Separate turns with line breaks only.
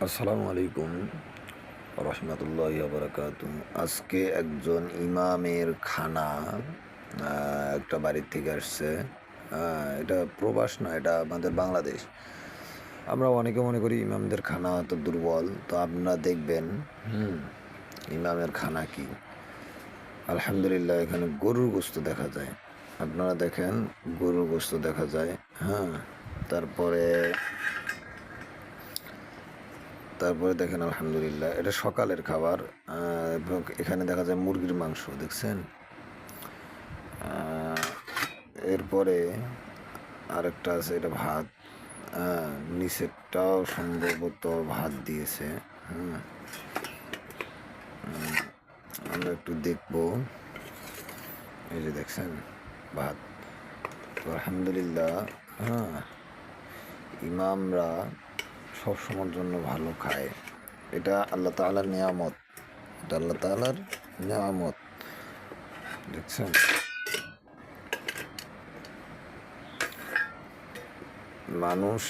আসসালামু আলাইকুম রহমতুল্লাহি বারাকাতু। আজকে একজন ইমামের খানা একটা বাড়ির থেকে আসছে। এটা প্রবাস না, এটা আমাদের বাংলাদেশ। আমরা অনেকে মনে করি ইমামদের খানা তো দুর্বল, তো আপনারা দেখবেন ইমামের খানা কি। আলহামদুলিল্লাহ, এখানে গরুর গোস্ত দেখা যায়। আপনারা দেখেন, গরুর গোস্ত দেখা যায়। হ্যাঁ, তারপরে তারপরে দেখেন আলহামদুলিল্লাহ, এটা সকালের খাবার। এবং এখানে দেখা যায় মুরগির মাংস, দেখছেন। এরপরে আরেকটা আছে, এটা ভাত। নিচেরটাও সম্ভবত ভাত দিয়েছে। হুম, আমরা একটু দেখবো। এই যে দেখছেন ভাত। তো আলহামদুলিল্লাহ, হ্যাঁ, ইমামরা সবসময়ের জন্য ভালো খায়। এটা আল্লাহ তাআলার নিয়ামত। এটা আল্লাহ তাআলার নিয়ামত, দেখছেন। মানুষ